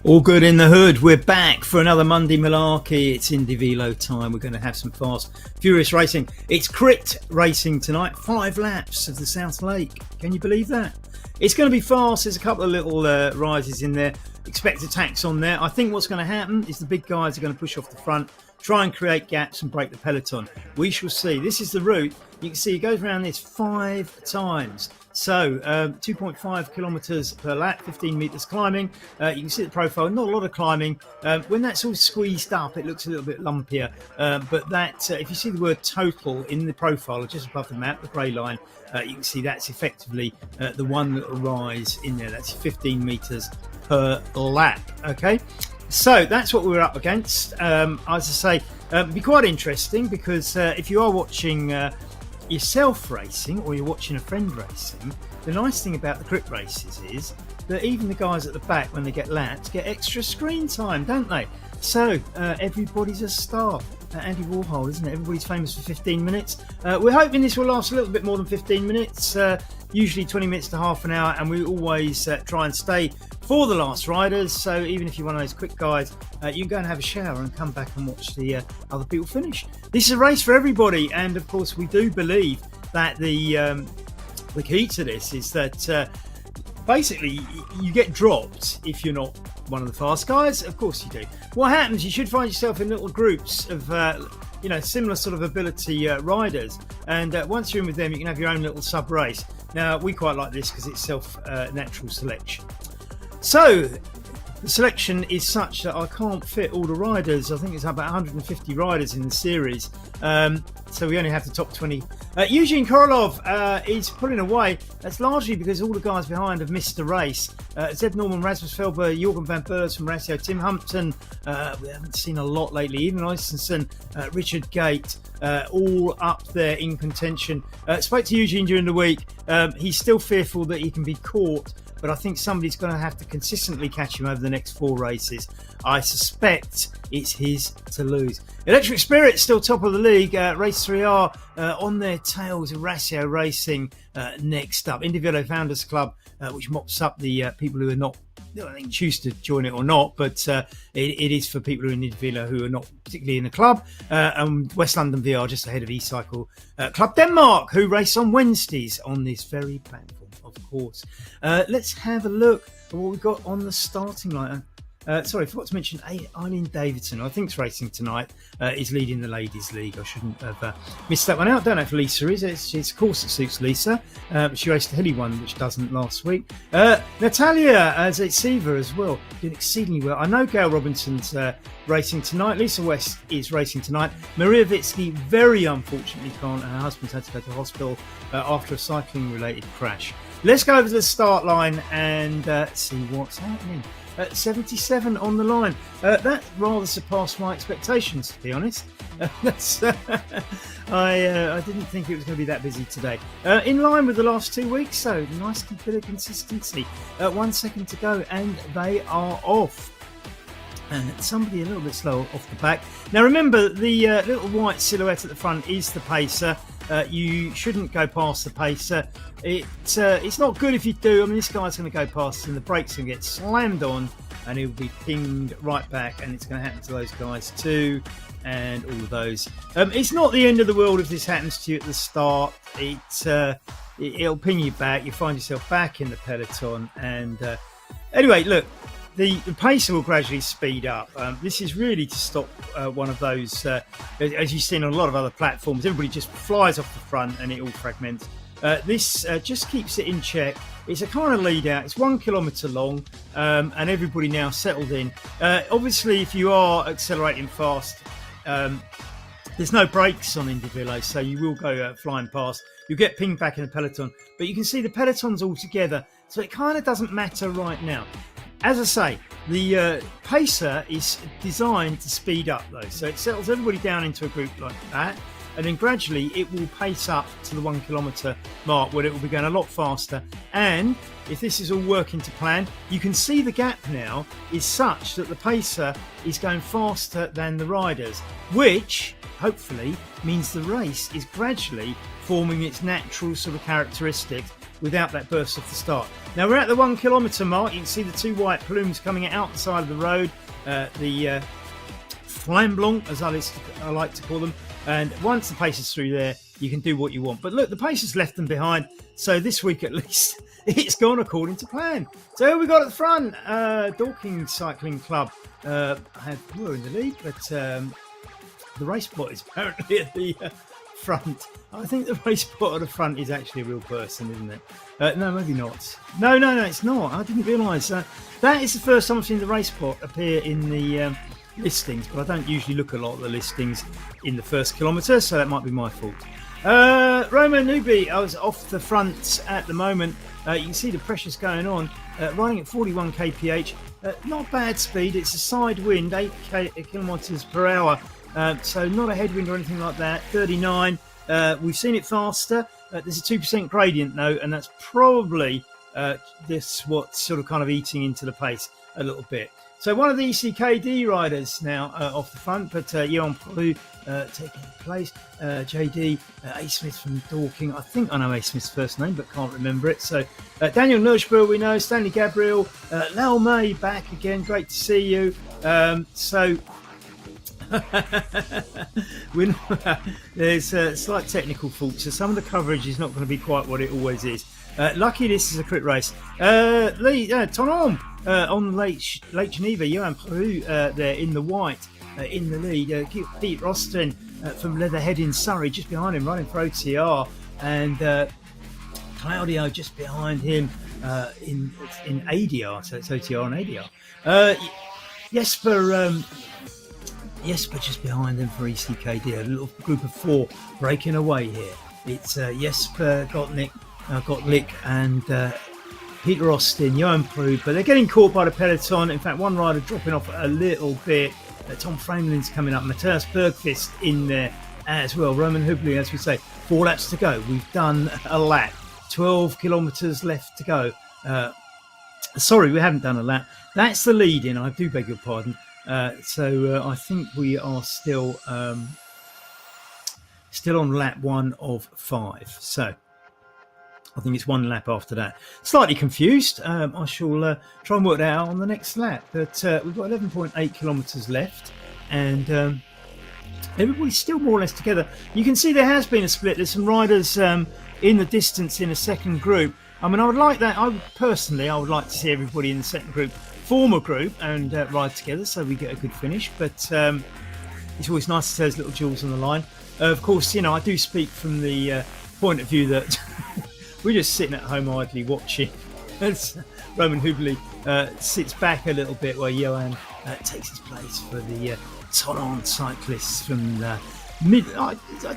All good in the hood. We're back for another Monday malarkey. It's IndieVelo time. We're going to have some fast, furious racing. It's crit racing tonight. 5 laps of the South Lake. Can you believe that? It's going to be fast. There's a couple of little rises in there. Expect attacks on there. I think what's going to happen is the big guys are going to push off the front, try and create gaps and break the peloton. We shall see. This is the route. You can see it goes around this 5 times. So 2.5 kilometres per lap, 15 metres climbing. You can see the profile, not a lot of climbing. When that's all squeezed up, it looks a little bit lumpier. But that, if you see the word total in the profile, just above the map, the grey line, you can see that's effectively the one little rise in there. That's 15 metres per lap. Okay, so that's what we're up against. As I say, it'll be quite interesting because if you are watching yourself racing or you're watching a friend racing, the nice thing about the crit races is that even the guys at the back, when they get laps, get extra screen time, don't they? So everybody's a star. Andy Warhol, isn't it? Everybody's famous for 15 minutes. We're hoping this will last a little bit more than 15 minutes, usually 20 minutes to half an hour, and we always try and stay for the last riders. So even if you're one of those quick guys, you can go and have a shower and come back and watch the other people finish. This is a race for everybody, and of course we do believe that the key to this is that basically you get dropped if you're not one of the fast guys. Of course you do. What happens, you should find yourself in little groups of similar sort of ability riders, and once you're in with them, you can have your own little sub race. Now we quite like this because it's self natural selection. So the selection is such that I can't fit all the riders. I think it's about 150 riders in the series, so we only have the top 20. Eugene Korolov is pulling away. That's largely because all the guys behind have missed the race. Zeb Norman, Rasmus Felber, Jorgen van Beurs from Ratio, Tim Humpton, we haven't seen a lot lately, even Eisenson, Richard Gate, all up there in contention. Spoke to Eugene during the week. He's still fearful that he can be caught, but I think somebody's going to have to consistently catch him over the next 4 races. I suspect it's his to lose. Electric Spirit still top of the league. Race 3R on their tails. Ratio Racing next up. IndieVelo Founders Club, which mops up the people who are not, I think, choose to join it or not, but it is for people who are in IndieVelo who are not particularly in the club. And West London VR just ahead of eCycle Club Denmark, who race on Wednesdays on this very platform, of course. Let's have a look at what we've got on the starting line. Sorry, I forgot to mention Eileen Davidson, I think, is racing tonight, is leading the Ladies League. I shouldn't have missed that one out. Don't know if Lisa is. It's of course it suits Lisa. She raced the hilly one, which doesn't last week. Natalia Zaytseva as well, doing exceedingly well. I know Gail Robinson's racing tonight. Lisa West is racing tonight. Maria Vitsky very unfortunately can't. Her husband's had to go to hospital after a cycling-related crash. Let's go over to the start line and see what's happening. 77 on the line. That rather surpassed my expectations, to be honest. I didn't think it was going to be that busy today. In line with the last 2 weeks, so nice bit of consistency. 1 second to go, and they are off. And somebody a little bit slow off the back. Now remember, the little white silhouette at the front is the pacer. You shouldn't go past the pacer. It's not good if you do. I mean, this guy's going to go past and the brakes going to get slammed on and he'll be pinged right back, and it's going to happen to those guys too, and all of those. It's not the end of the world if this happens to you at the start. It'll ping you back. You find yourself back in the peloton, and anyway, look, the pacer will gradually speed up. This is really to stop one of those, as you've seen on a lot of other platforms, everybody just flies off the front and it all fragments. This just keeps it in check. It's a kind of lead out. It's 1 kilometre long, and everybody now settled in. Obviously, if you are accelerating fast, there's no brakes on IndieVelo, so you will go flying past. You'll get pinged back in the peloton, but you can see the pelotons all together, so it kind of doesn't matter right now. As I say, the pacer is designed to speed up though, so it settles everybody down into a group like that, and then gradually it will pace up to the 1 kilometre mark where it will be going a lot faster. And if this is all working to plan, you can see the gap now is such that the pacer is going faster than the riders, which hopefully means the race is gradually forming its natural sort of characteristics without that burst off the start. Now we're at the 1 kilometre mark. You can see the 2 white plumes coming out the side of the road, the flamblants, as I like to call them. And once the pace is through there, you can do what you want. But look, the pace has left them behind. So this week at least, it's gone according to plan. So who we got at the front? Dorking Cycling Club were in the lead, but the race bot is apparently at the front. I think the race bot at the front is actually a real person, isn't it? No, maybe not. No, it's not. I didn't realise that. That is the first time I've seen the race bot appear in the listings, but I don't usually look a lot at the listings in the first kilometre, so that might be my fault. Roman Nubi, I was off the front at the moment. You can see the pressure's going on, riding at 41 kph. Not bad speed. It's a side wind, 8 kilometres per hour, so not a headwind or anything like that. 39. We've seen it faster. There's a 2% gradient though, and that's probably what's sort of kind of eating into the pace a little bit. So one of the ECKD riders now off the front, but Johan Prou taking place. JD, A. Smith from Dorking. I think I know A. Smith's first name, but can't remember it. So Daniel Nurschberg, we know. Stanley Gabriel. Lau May back again. Great to see you. So there's slight technical faults. So some of the coverage is not going to be quite what it always is. Lucky this is a crit race. Tonon on Lake Geneva. Johan Prou there in the white in the lead. Pete Roston from Leatherhead in Surrey just behind him, running for OTR, and Claudio just behind him in ADR. So it's OTR and ADR. Jesper just behind them for ECKD. A little group of 4 breaking away here. It's Jesper Gottlieb and Peter Austin, Johan Prou, but they're getting caught by the peloton. In fact, one rider dropping off a little bit. Tom Framelin's coming up. Matthias Bergqvist in there as well. Roman Hubli, as we say, 4 laps to go. We've done a lap. 12 kilometres left to go. Sorry, we haven't done a lap. That's the lead in. I do beg your pardon. So I think we are still on lap 1 of 5. So I think it's 1 lap after that. Slightly confused. I shall try and work that out on the next lap. But we've got 11.8 kilometres left, and everybody's still more or less together. You can see there has been a split. There's some riders in the distance in a second group. I mean, I would like that. I would like to see everybody in the second group form a group and ride together, so we get a good finish. But it's always nice to see those little jewels on the line. Of course, I do speak from the point of view that we're just sitting at home idly watching as Roman Hubli sits back a little bit while Johan takes his place for the Tonon cyclists from I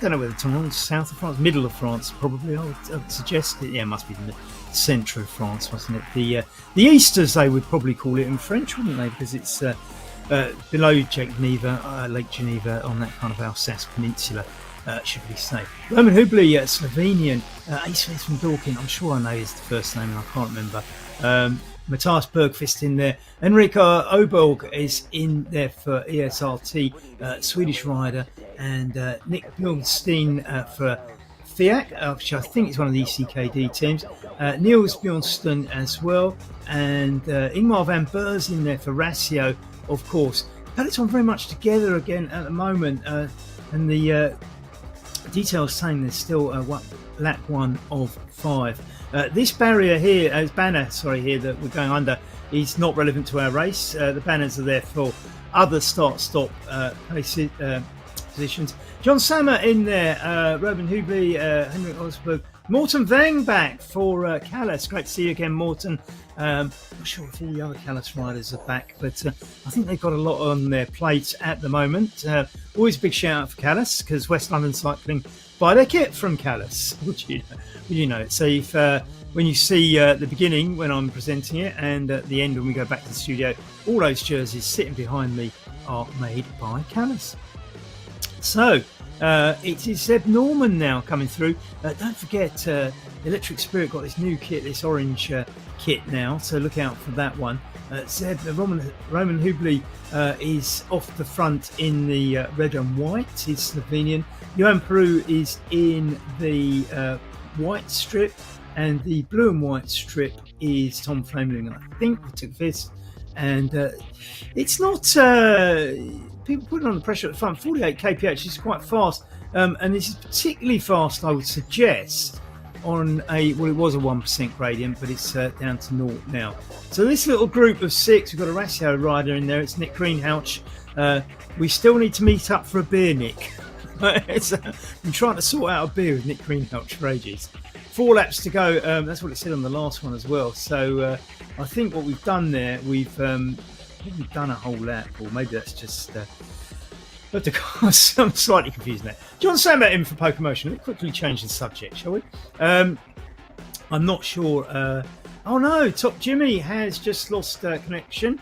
don't know whether Tonon, south of France, middle of France, probably. I would suggest it. Yeah, it must be the centre of France, wasn't it? The Easters, they would probably call it in French, wouldn't they? Because it's below Lake Geneva, on that kind of Alsace peninsula. Should we say. Roman Hubli, Slovenian, A. Smith from Dorking, I'm sure I know his first name and I can't remember. Matthias Bergqvist in there. Enrico Oberg is in there for ESRT, Swedish rider, and Nick Bjornstein for FIAC, which I think is one of the ECKD teams. Niels Bjornstein as well, and Ingmar van Beurs in there for Ratio, of course. Peloton very much together again at the moment, and the details saying there's still lap 1 of 5. This banner here that we're going under is not relevant to our race. The banners are there for other start-stop positions. John Sammer in there, Roman Hubli, Henrik Osberg, Morten Veng back for Calais. Great to see you again, Morten. I'm not sure if all the other Calais riders are back, but I think they've got a lot on their plates at the moment. Always a big shout out for Calais, because West London Cycling buy their kit from Calais. Would you know it? So if when you see the beginning when I'm presenting it, and at the end when we go back to the studio, all those jerseys sitting behind me are made by Calais. So it is Zeb Norman now coming through. Don't forget, Electric Spirit got this new kit, this orange kit now, so look out for that one. Roman Hubli is off the front in the red and white. He's Slovenian. Johan Prou is in the white strip, and the blue and white strip is Tom Flameling, and I think we took this. And it's not people putting on the pressure at the front. 48 kph is quite fast, and this is particularly fast, I would suggest, on it was a 1% gradient, but it's down to 0 now. So this little group of 6, we've got a Ratio rider in there. It's Nick Greenhalgh. We still need to meet up for a beer, Nick. I'm trying to sort out a beer with Nick Greenhalgh for ages. 4 laps to go. That's what it said on the last one as well. So I think what we've done there, we've done a whole lap, or maybe that's just. I'm slightly confused now. Do you want to say about him for Pokemotion? Let's quickly change the subject, shall we? I'm not sure. Oh no, Top Jimmy has just lost connection.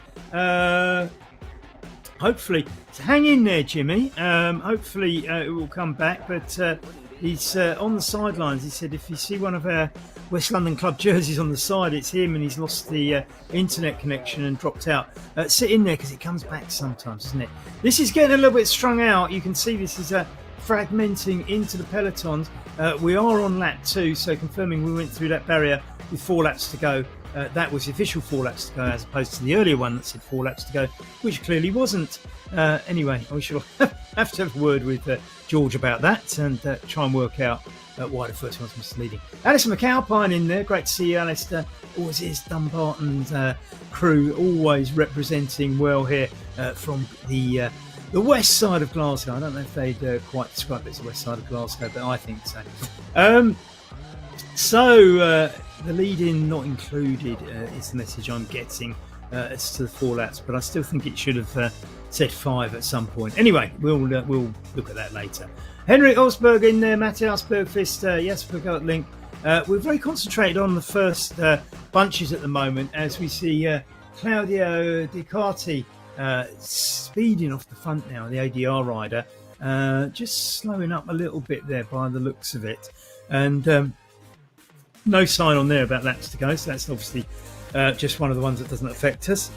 Hopefully, so hang in there, Jimmy. Hopefully it will come back, but he's on the sidelines. He said if you see one of our West London Club jerseys on the side, it's him, and he's lost the internet connection and dropped out. Sit in there because it comes back sometimes, isn't it? This is getting a little bit strung out. You can see this is fragmenting into the pelotons. We are on lap 2, so confirming we went through that barrier with 4 laps to go. That was the official 4 laps to go, as opposed to the earlier one that said 4 laps to go, which clearly wasn't. Anyway, we shall have to have a word with George about that and try and work out why the first one's misleading. Alistair McAlpine in there. Great to see you, Alistair. Always is. Dumbarton's crew, always representing well here from the west side of Glasgow. I don't know if they'd quite describe it as the west side of Glasgow, but I think so. The lead-in not included is the message I'm getting as to the 4 laps, but I still think it should have said 5 at some point. Anyway, we'll look at that later. Henrik Osberg in there, Matthias Bergqvist, Jesper Gertling. We're very concentrated on the first bunches at the moment, as we see Claudio Ducati speeding off the front now, the ADR rider, just slowing up a little bit there by the looks of it. And no sign on there about laps to go, so that's obviously just one of the ones that doesn't affect us.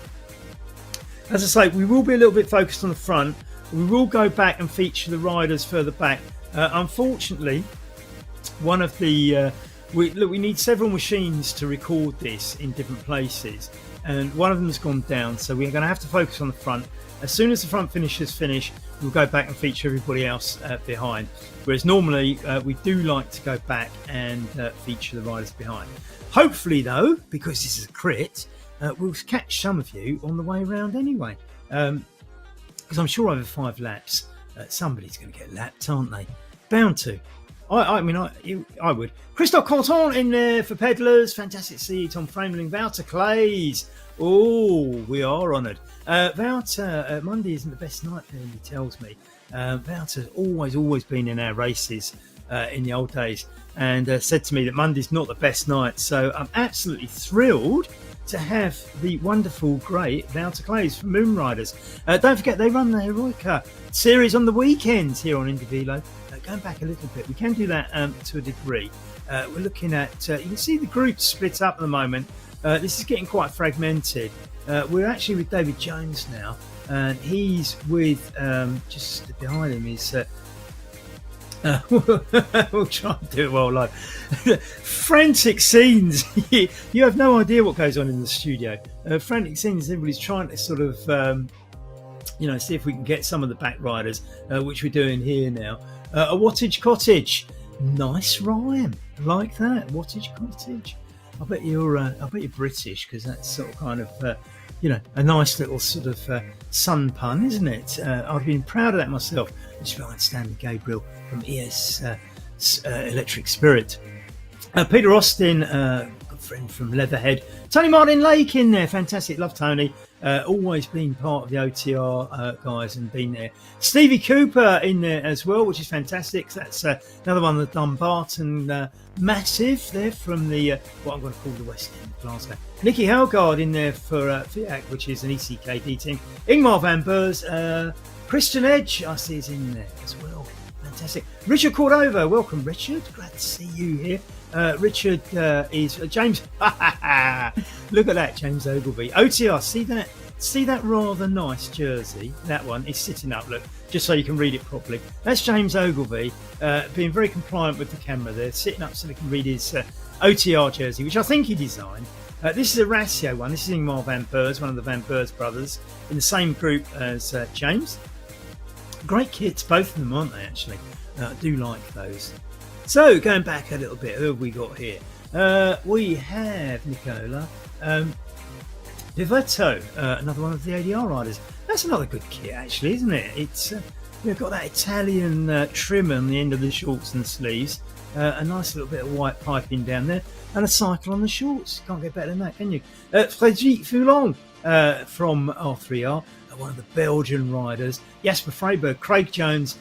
As I say, we will be a little bit focused on the front. We will go back and feature the riders further back. Unfortunately, one of the we need several machines to record this in different places, and one of them has gone down, so we're going to have to focus on the front. As soon as the front finishers finish, we'll go back and feature everybody else behind. Whereas normally we do like to go back and feature the riders behind. Hopefully, though, because this is a crit, we'll catch some of you on the way around anyway. Because I'm sure over 5 laps, somebody's going to get lapped, aren't they? Bound to. I would. Christophe Canton in there for Peddlers. Fantastic to see you. Tom Frameling. Wouter Clays. Oh, we are honoured. Wouter, Monday isn't the best night for him, he tells me. Wouter's always been in our races in the old days, and said to me that Monday's not the best night. So I'm absolutely thrilled to have the wonderful, great Wouter Clays from Moon Riders. Don't forget, they run the Heroica series on the weekends here on IndieVelo. Going back a little bit, we can do that to a degree. We're looking at, you can see the groups split up at the moment. This is getting quite fragmented. We're actually with David Jones now, and he's with, just behind him is, we'll try and do it while live. Frantic scenes. You have no idea what goes on in the studio. Frantic scenes, everybody's trying to sort of, see if we can get some of the back riders, which we're doing here now. A wattage cottage. Nice rhyme. I like that. Wattage cottage. I bet you're British, because that's sort of kind of, a nice little sort of sun pun, isn't it? I've been proud of that myself. Just behind Stanley Gabriel from ES Electric Spirit. Peter Austin, good friend from Leatherhead. Tony Martin Lake in there. Fantastic. Love Tony. Always been part of the OTR guys and been there. Stevie Cooper in there as well, which is fantastic. That's another one of the Dumbarton Massive there from the what I'm going to call the West End of Glasgow. Nicky Helgard in there for FIAC, which is an ECKD team. Ingmar Van Beurs, Christian Edge, I see is in there as well. Fantastic. Richard Cordova, welcome Richard. Glad to see you here. Richard is James. Look at that, James Ogilvie. OTR, see that rather nice jersey. That one is sitting up. Look, just so you can read it properly. That's James Ogilvie, being very compliant with the camera there, sitting up so they can read his OTR jersey, which I think he designed. This is a Ratio one. This is Ingmar Van Beurs, one of the Van Beurs brothers, in the same group as James. Great kits, both of them, aren't they, actually? I do like those. So, going back a little bit, who have we got here? We have, Nicola, IndieVelo, another one of the ADR riders. That's another good kit, actually, isn't it? It's got that Italian trim on the end of the shorts and sleeves, a nice little bit of white piping down there, and a cycle on the shorts. Can't get better than that, can you? Frédéric Foulon from R3R, one of the Belgian riders. Jasper Freiberg, Craig Jones.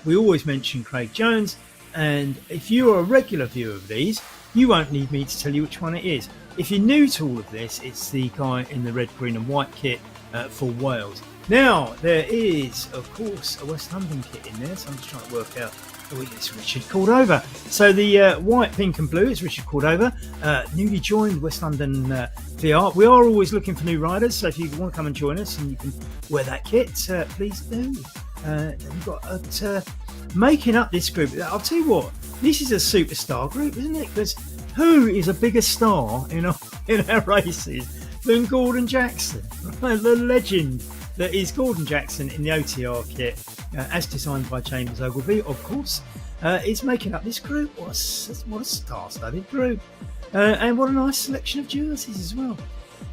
We always mention Craig Jones, and if you're a regular viewer of these, you won't need me to tell you which one it is. If you're new to all of this, it's the guy in the red, green and white kit for Wales. Now, there is, of course, a West London kit in there, so I'm just trying to work out. Oh, it's Richard Cordova. So the white, pink and blue is Richard Cordova, newly joined West London VR. We are always looking for new riders, so if you want to come and join us and you can wear that kit, please do. We've got making up this group. I'll tell you what, this is a superstar group, isn't it? Because who is a bigger star in our races than Gordon Jackson? The legend that is Gordon Jackson in the OTR kit, as designed by Chambers Ogilvy, of course, is making up this group. What a star-studded group. And what a nice selection of jerseys as well.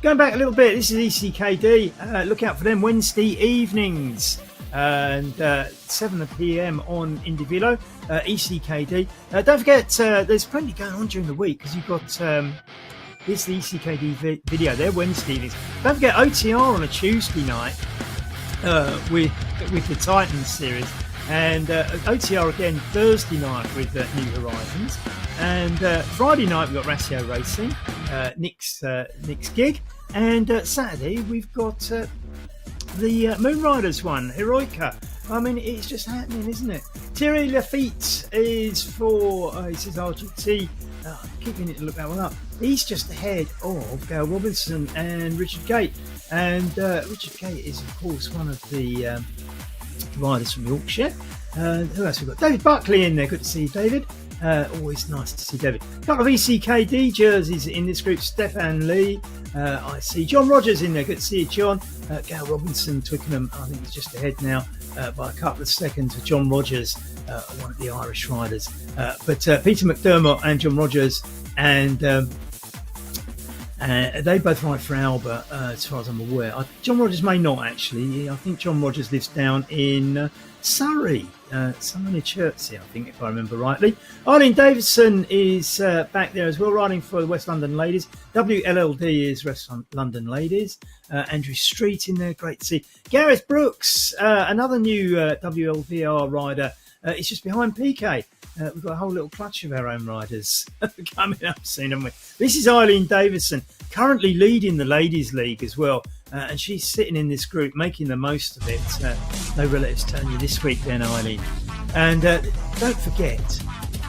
Going back a little bit, this is ECKD. Look out for them Wednesday evenings. And 7 p.m. on IndieVelo, ECKD. Don't forget, there's plenty going on during the week because you've got this the ECKD video there Wednesday evenings. Don't forget OTR on a Tuesday night with the Titans series, and OTR again Thursday night with New Horizons, and Friday night we've got Ratio Racing, Nick's gig, and Saturday we've got the Moon Riders one, Heroica. I mean, it's just happening, isn't it? Thierry Lafitte is for, he says RGT. Keep meaning to look that one up. He's just ahead of Gail Robinson and Richard Gate. And Richard Gate is, of course, one of the riders from Yorkshire. Who else we've got? David Buckley in there. Good to see you, David. Always nice to see David. A couple of ECKD jerseys in this group. Stefan Lee. I see John Rogers in there. Good to see you, John. Gail Robinson, Twickenham, I think he's just ahead now by a couple of seconds with John Rogers, one of the Irish riders. But Peter McDermott and John Rogers, and they both ride for Albert, as far as I'm aware. John Rogers may not, actually. I think John Rogers lives down in Surrey, somewhere near Chertsey, I think, if I remember rightly. Eileen Davidson is back there as well, riding for the West London Ladies. WLLD is West London Ladies. Andrew Street in there, great to see. Gareth Brooks, another new WLVR rider. It's just behind PK. We've got a whole little clutch of our own riders coming up soon, haven't we? This is Eileen Davidson, currently leading the Ladies League as well. And she's sitting in this group, making the most of it. No relatives telling you this week then, Eileen. And don't forget,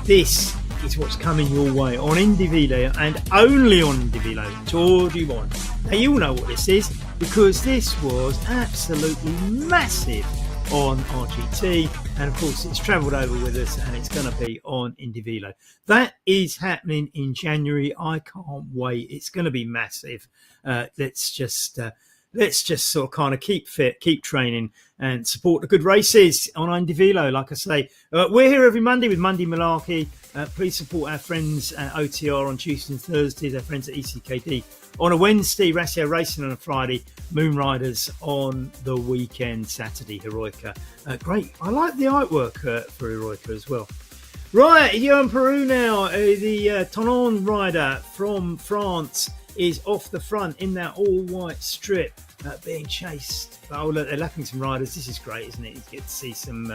this is what's coming your way on IndieVelo and only on IndieVelo, Tour du Monde. Now, you all know what this is because this was absolutely massive on RGT, and of course it's travelled over with us and it's going to be on IndieVelo. That is happening in January. I can't wait. It's going to be massive. Let's just sort of kind of keep fit, keep training, and support the good races on IndieVelo. Like I say, we're here every Monday with Monday Malarkey. Please support our friends at OTR on Tuesdays and Thursdays, our friends at ECKD on a Wednesday, Ratio Racing on a Friday, Moon Riders on the weekend, Saturday, Heroica. Great. I like the artwork for Heroica as well. Right, Johan Peru now, the Tonon rider from France, is off the front in that all-white strip, being chased. Oh, look, they're lapping some riders. This is great, isn't it? You get to see some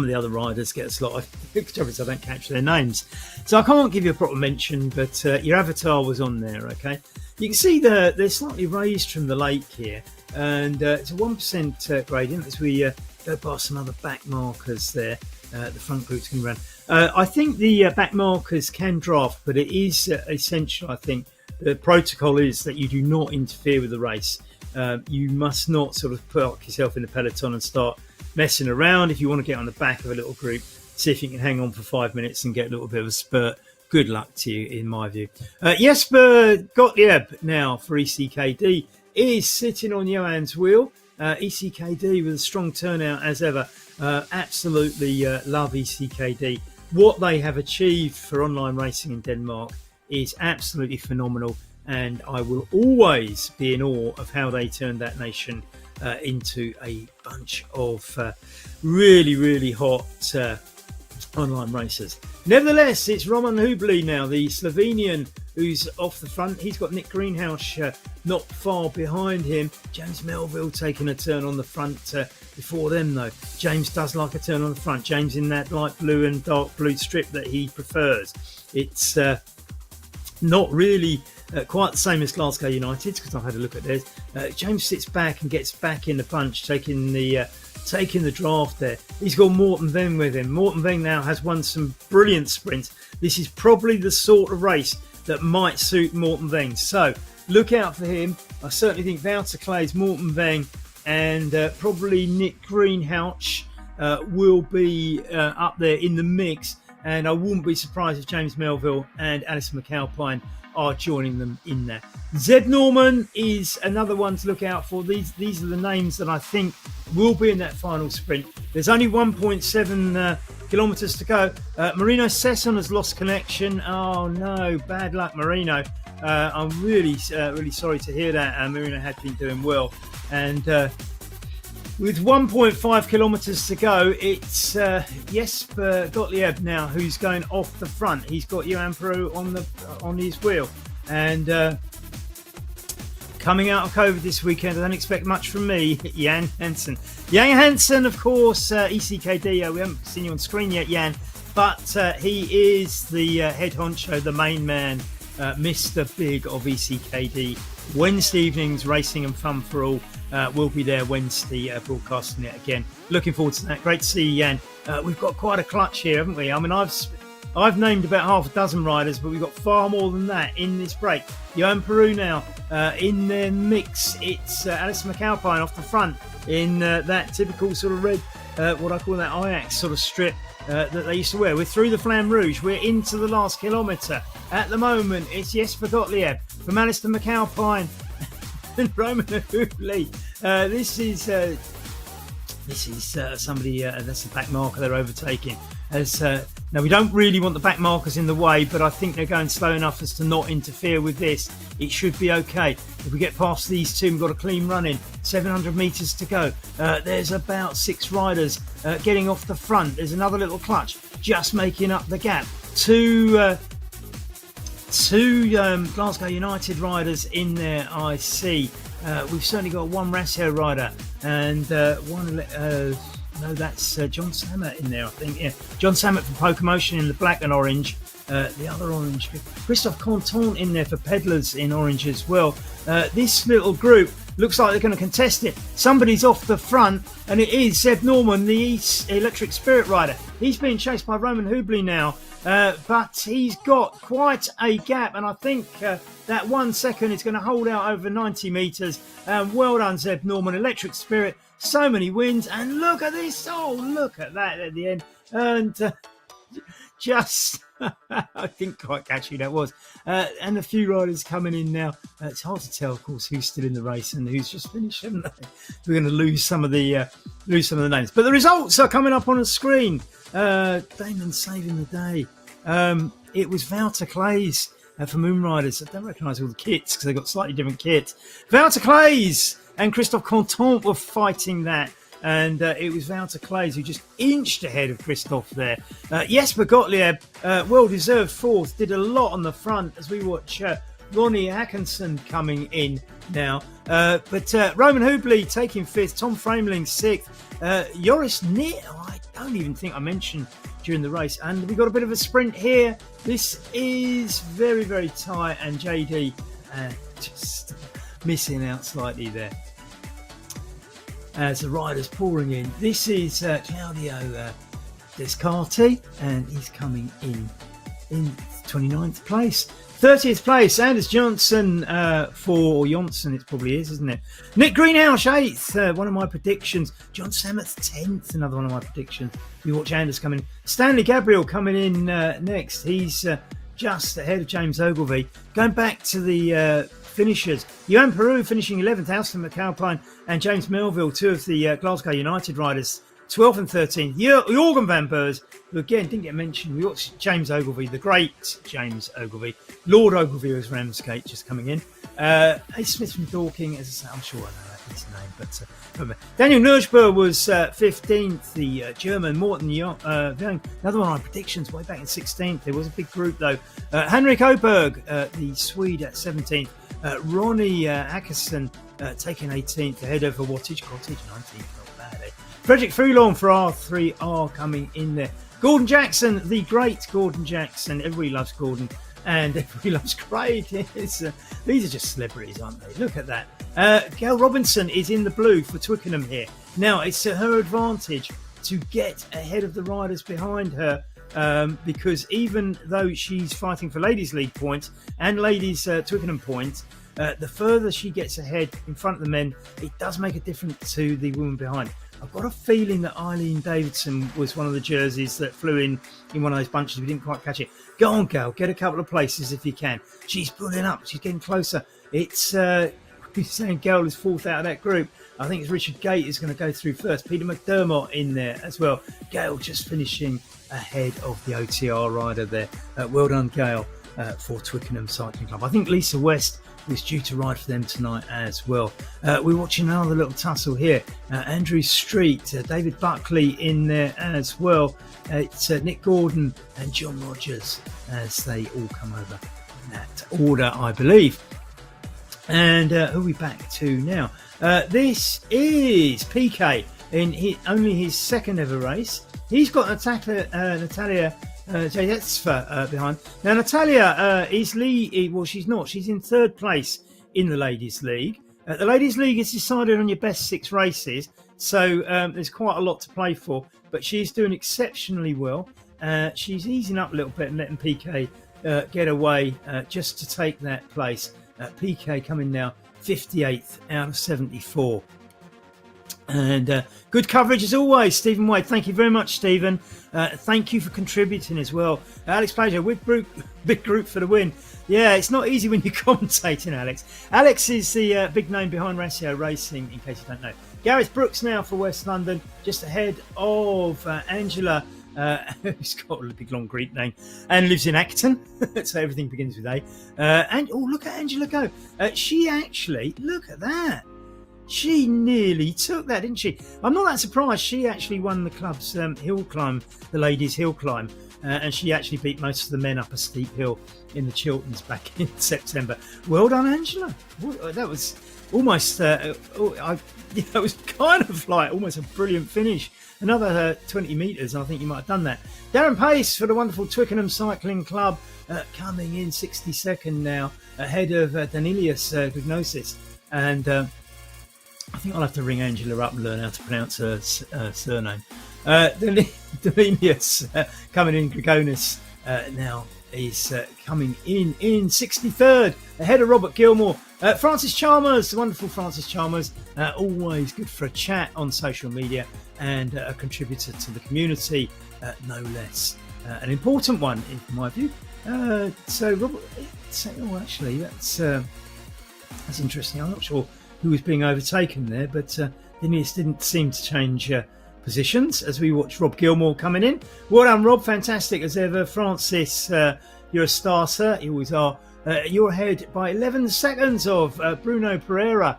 of the other riders get a slot. I don't catch their names, so I can't give you a proper mention, but your avatar was on there, okay? You can see they're slightly raised from the lake here, and it's a 1% gradient as we go past some other back markers there. The front group's going to run. I think the back markers can draft, but it is essential, I think. The protocol is that you do not interfere with the race. You must not sort of park yourself in the peloton and start messing around. If you want to get on the back of a little group, see if you can hang on for 5 minutes and get a little bit of a spurt. good luck to you, in my view. Jesper Gottlieb now for ECKD is sitting on Johan's wheel. ECKD with a strong turnout as ever. Absolutely love ECKD. What they have achieved for online racing in Denmark is absolutely phenomenal, and I will always be in awe of how they turned that nation into a bunch of really, really hot online racers. Nevertheless, it's Roman Hubli now, the Slovenian, who's off the front. He's got Nick Greenhouse not far behind him. James Melville taking a turn on the front before them, though. James does like a turn on the front. James in that light blue and dark blue strip that he prefers. It's not really quite the same as Glasgow United, because I've had a look at theirs. James sits back and gets back in the punch, taking the draft there. He's got Morten Veng with him. Morten Veng now has won some brilliant sprints. This is probably the sort of race that might suit Morten Veng. So look out for him. I certainly think Wouter Klees, Morten Veng, and probably Nick Greenhouse will be up there in the mix. And I wouldn't be surprised if James Melville and Alison McAlpine are joining them in there. Zeb Norman is another one to look out for. These are the names that I think will be in that final sprint. There's only 1.7 kilometres to go. Marino Sesson has lost connection. Oh no, bad luck, Marino. I'm really sorry to hear that. Marino had been doing well, and with 1.5 kilometres to go, it's Jesper Gottlieb now who's going off the front. He's got Johan Peru on his wheel, and coming out of COVID this weekend, I don't expect much from me, Jan Hansen. Jan Hansen, of course, ECKD. We haven't seen you on screen yet, Jan, but he is the head honcho, the main man, Mr. Big of ECKD. Wednesday evenings, racing and fun for all. We'll be there Wednesday broadcasting it again. Looking forward to that. Great to see you, Jan. We've got quite a clutch here, haven't we? I mean, I've named about half a dozen riders, but we've got far more than that in this break. Johan Peru now in the mix. It's Alison McAlpine off the front in that typical sort of red, what I call that Ajax sort of strip that they used to wear. We're through the Flamme Rouge. We're into the last kilometre. At the moment, it's Jesper Gottlieb from Alison McAlpine and Roman Hubli. This is somebody, that's the back marker they're overtaking. Now, we don't really want the back markers in the way, but I think they're going slow enough as to not interfere with this. It should be okay. If we get past these two, we've got a clean run in. 700 metres to go. There's about 6 riders getting off the front. There's another little clutch just making up the gap. Two Glasgow United riders in there, I see. We've certainly got one Rassio rider and one... no, that's John Samet in there, I think. Yeah, John Samet from Pokemotion in the black and orange. The other orange, Christophe Contant in there for Pedlars in orange as well. This little group looks like they're going to contest it. Somebody's off the front, and it is Zeb Norman, the Electric Spirit rider. He's being chased by Roman Hubli now, but he's got quite a gap, and I think that 1 second is going to hold out over 90 metres. Well done, Zeb Norman, Electric Spirit. So many wins, and look at this. Oh, look at that at the end. And just, I didn't quite catch who that was. And a few riders coming in now. It's hard to tell, of course, who's still in the race and who's just finished, haven't they? We're going to lose some of the names. But the results are coming up on the screen. Damon saving the day. It was Wouter Klees for Moon Riders. I don't recognise all the kits because they've got slightly different kits. Wouter Klees and Christophe Contant were fighting that, and it was Wouter Klees who just inched ahead of Christophe there. Jesper Gottlieb, well-deserved fourth, did a lot on the front as we watch Ronnie Hackinson coming in now. But Roman Hubli taking fifth, Tom Frameling sixth, Joris Neer, I don't even think I mentioned during the race. And we've got a bit of a sprint here. This is very, very tight, and JD just missing out slightly there as the riders pouring in. This is Claudio Descartes, and he's coming in 29th place. 30th place, Anders Johnson for Johnson, it probably is, isn't it? Nick Greenhouse, 8th, one of my predictions. John Samet, 10th, another one of my predictions. We watch Anders coming in. Stanley Gabriel coming in next. He's just ahead of James Ogilvie. Going back to the finishers, Johan Peru finishing 11th, Alston McAlpine and James Melville, two of the Glasgow United riders, 12th and 13th. Jorgen van Beurs, who again didn't get mentioned. We got James Ogilvie, the great James Ogilvie. Lord Ogilvie was Ramsgate just coming in. Ace Smith from Dorking, as I say, I'm sure I know his name, but Daniel Nurschber was 15th. The German Morten Young, another one of my predictions way back in 16th. There was a big group though. Henrik Oberg, the Swede, at 17th. Ronnie Ackerson taking 18th ahead of a Wattage Cottage, 19th. Not bad, eh? Frederick Foulon for R3R coming in there. Gordon Jackson, the great Gordon Jackson. Everybody loves Gordon. And everybody loves Craig. These are just celebrities, aren't they? Look at that. Gail Robinson is in the blue for Twickenham here. Now, it's to her advantage to get ahead of the riders behind her, because even though she's fighting for Ladies League points and Ladies Twickenham points, the further she gets ahead in front of the men, it does make a difference to the woman behind. I've got a feeling that Eileen Davidson was one of the jerseys that flew in one of those bunches. We didn't quite catch it. Go on, Gail. Get a couple of places if you can. She's pulling up. She's getting closer. It's saying Gail is fourth out of that group. I think it's Richard Gate is going to go through first. Peter McDermott in there as well. Gail just finishing ahead of the OTR rider there. Well done, Gail, for Twickenham Cycling Club. I think Lisa West was due to ride for them tonight as well. We're watching another little tussle here. Andrew Street, David Buckley in there as well. It's Nick Gordon and John Rogers as they all come over in that order, I believe. And who are we back to now? This is PK in only his second ever race. He's got Natalia Jayetsva behind. Now, Natalia is lead. Well, she's not. She's in third place in the Ladies' League. The Ladies' League is decided on your best 6 races, so there's quite a lot to play for. But she's doing exceptionally well. She's easing up a little bit and letting PK get away just to take that place. PK coming now 58th out of 74. And good coverage as always, Stephen Wade. Thank you very much, Stephen. Thank you for contributing as well. Alex Plager, big group for the win. Yeah, it's not easy when you're commentating, Alex. Alex is the big name behind Ratio Racing, in case you don't know. Gareth Brooks now for West London, just ahead of Angela, who's got a big long Greek name and lives in Acton, so everything begins with A. And look at Angela go. She actually, look at that. She nearly took that, didn't she? I'm not that surprised. She actually won the club's hill climb, the ladies' hill climb, and she actually beat most of the men up a steep hill in the Chilterns back in September. Well done, Angela. That was almost, it was kind of like almost a brilliant finish. Another 20 metres, I think you might have done that. Darren Pace for the wonderful Twickenham Cycling Club, coming in 62nd now, ahead of Danilius Gugnosis. And I think I'll have to ring Angela up and learn how to pronounce her surname. Danilius coming in, Grigonis now is coming in 63rd, ahead of Robert Gilmore. Francis Chalmers, the wonderful Francis Chalmers, always good for a chat on social media and a contributor to the community, no less. An important one, in my view. So Robert, actually, that's interesting. I'm not sure who was being overtaken there, but Dennis didn't seem to change positions as we watch Rob Gilmore coming in. Well done, Rob. Fantastic as ever. Francis, you're a star, sir. You always are. You're ahead by 11 seconds of Bruno Pereira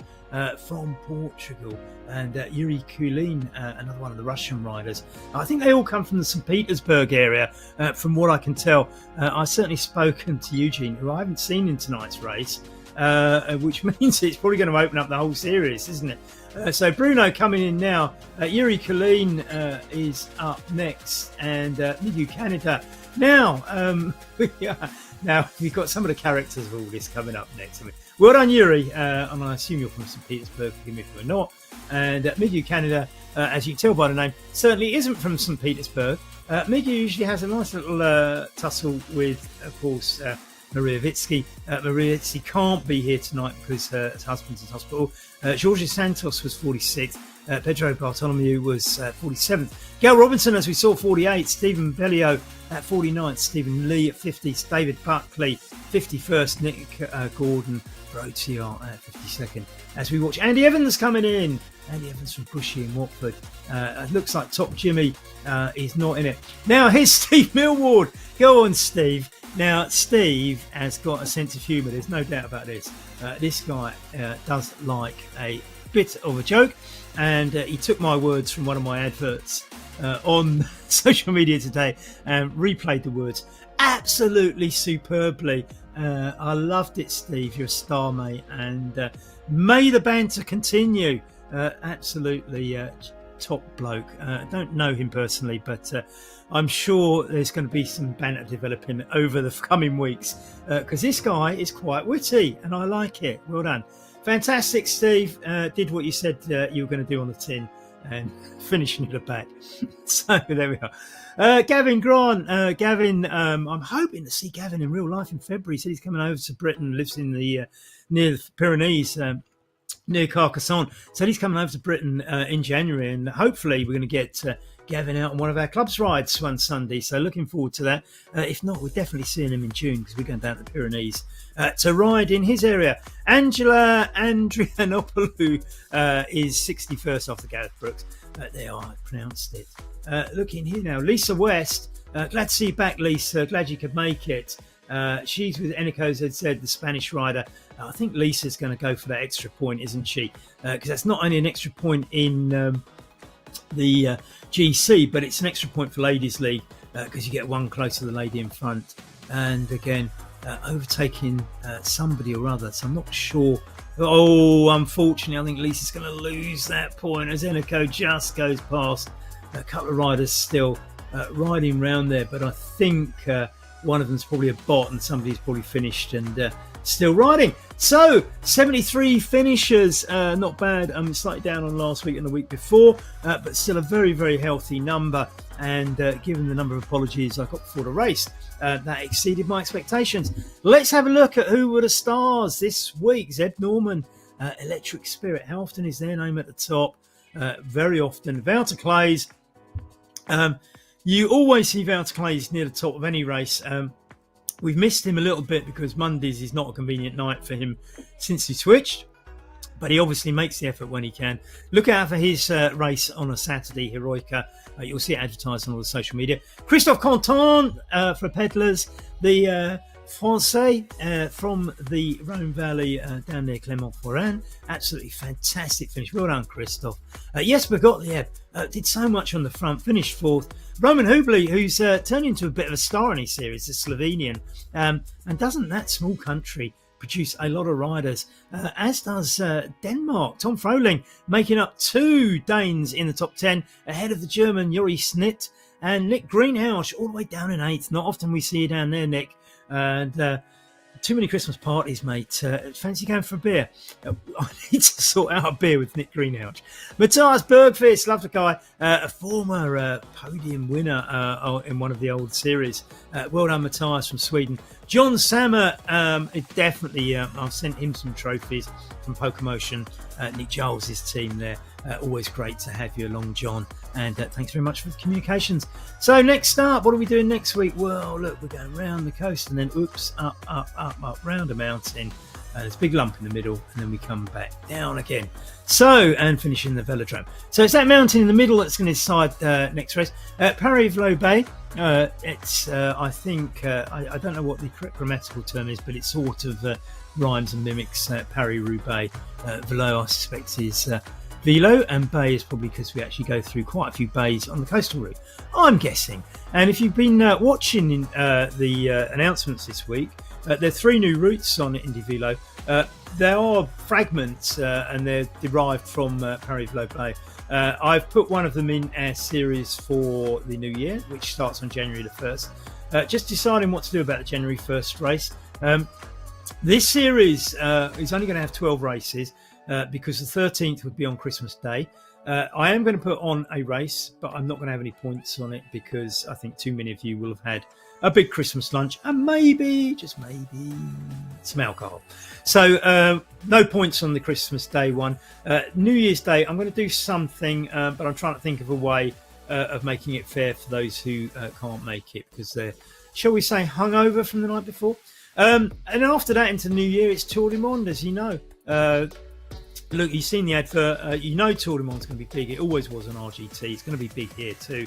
from Portugal and Yuri Kulin, another one of the Russian riders. I think they all come from the St. Petersburg area, from what I can tell. I've certainly spoken to Eugene, who I haven't seen in tonight's race, which means it's probably going to open up the whole series, isn't it? So Bruno coming in now. Yuri Kulin is up next, and Midu Canada. Now, now we've got some of the characters of all this coming up next. Well done, Yuri, and I assume you're from St. Petersburg, forgive me if you're not. And Midu Canada, as you can tell by the name, certainly isn't from St. Petersburg. Midu usually has a nice little tussle with, of course, Maria Vitsky. Maria Vitsky can't be here tonight because her husband's in hospital. Georgia Santos was 46th. Pedro Bartholomew was 47th. Gail Robinson, as we saw, 48th. Stephen Bellio at 49th. Stephen Lee at 50th. David Buckley, 51st. Nick Gordon Brotier at 52nd. As we watch Andy Evans coming in. Andy Evans from Bushy in Watford. It looks like Top Jimmy is not in it. Now, here's Steve Millward. Go on, Steve. Now, Steve has got a sense of humour. There's no doubt about this. This guy does like a bit of a joke. And he took my words from one of my adverts on social media today and replayed the words absolutely superbly. I loved it, Steve. You're a star, mate. And may the banter continue. Absolutely top bloke. Don't know him personally, but I'm sure there's going to be some banter developing over the coming weeks because this guy is quite witty and I like it. Well done. Fantastic, Steve. Did what you said you were going to do on the tin and finishing at the back. So there we are. Gavin Grant. Gavin, I'm hoping to see Gavin in real life in February. He said he's coming over to Britain, lives in the near the Pyrenees. Near Carcassonne. So he's coming over to Britain in January, and hopefully we're going to get Gavin out on one of our club's rides one Sunday. So looking forward to that. If not, we're definitely seeing him in June because we're going down to the Pyrenees to ride in his area. Angela Andrianopoulou is 61st off the Gareth Brooks. There, I pronounced it. Looking here now, Lisa West. Glad to see you back, Lisa. Glad you could make it. She's with Enrico ZZ, the Spanish rider. I think Lisa's going to go for that extra point, isn't she? Because that's not only an extra point in the GC, but it's an extra point for Ladies League because you get one close to the lady in front. And again, overtaking somebody or other. So I'm not sure. Oh, unfortunately, I think Lisa's going to lose that point as Enrico just goes past. A couple of riders still riding round there, but I think one of them's probably a bot and somebody's probably finished and still riding. So 73 finishers, not bad. Slightly down on last week and the week before, but still a very, very healthy number. And given the number of apologies I got before the race, that exceeded my expectations. Let's have a look at who were the stars this week. Zeb Norman, Electric Spirit. How often is their name at the top? Very often. Wouter Clays. You always see Wouter Clays near the top of any race. We've missed him a little bit because Mondays is not a convenient night for him since he switched. But he obviously makes the effort when he can. Look out for his race on a Saturday, Heroica. You'll see it advertised on all the social media. Christophe Contant for Peddlers. The Francais from the Rhone Valley down near Clermont-Ferrand. Absolutely fantastic finish. Well done, Christophe. Jesper Gottlieb did so much on the front. Finished fourth. Roman Hubli, who's turned into a bit of a star in his series, the Slovenian. And doesn't that small country produce a lot of riders, as does Denmark. Tom Froling making up two Danes in the top 10 ahead of the German Juri Snit and Nick Greenhouse all the way down in 8th. Not often we see you down there, Nick. And too many Christmas parties, mate. Fancy going for a beer? I need to sort out a beer with Nick Greenhouse. Matthias Bergqvist, love the guy. A former podium winner in one of the old series. Well done, Matthias from Sweden. John Sammer, definitely, I've sent him some trophies from Pokemotion. Nick Giles' team there. Always great to have you along, John. And thanks very much for the communications. So next up, what are we doing next week? Well, look, we're going round the coast and then up, round a mountain. There's a big lump in the middle and then we come back down again. So, and finishing the velodrome. So it's that mountain in the middle that's going to decide next race. Paris-Velo Bay. It's, I think, I don't know what the correct grammatical term is, but it sort of rhymes and mimics Paris-Roubaix. Velo, I suspect, is Velo, and Bay is probably because we actually go through quite a few bays on the coastal route, I'm guessing. And if you've been watching the announcements this week, there are 3 new routes on IndieVelo. There are fragments and they're derived from Paris-Velo Bay. I've put one of them in our series for the new year, which starts on January the 1st. Just deciding what to do about the January 1st race. This series is only going to have 12 races because the 13th would be on Christmas Day. I am going to put on a race, but I'm not going to have any points on it because I think too many of you will have had a big Christmas lunch and maybe, just maybe, some alcohol. So No points on the Christmas Day one. New Year's Day, I'm going to do something, but I'm trying to think of a way of making it fair for those who can't make it because they're, shall we say, hungover from the night before. And then after that, into New Year, it's Tour du Monde, as you know. Look, you've seen the advert. You know Tour du Monde's going to be big. It always was on RGT. It's going to be big here too.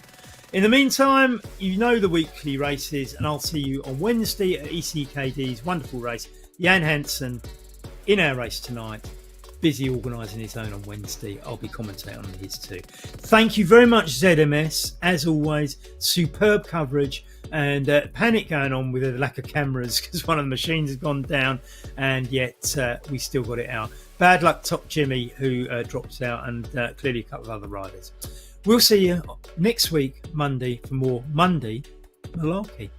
In the meantime, you know the weekly races, and I'll see you on Wednesday at ECKD's wonderful race. Jan Hansen in our race tonight. Busy organising his own on Wednesday. I'll be commentating on his too. Thank you very much, ZMS. As always, superb coverage and panic going on with the lack of cameras because one of the machines has gone down, and yet we still got it out. Bad luck, Top Jimmy, who drops out, and clearly a couple of other riders. We'll see you next week, Monday, for more Monday Malarkey.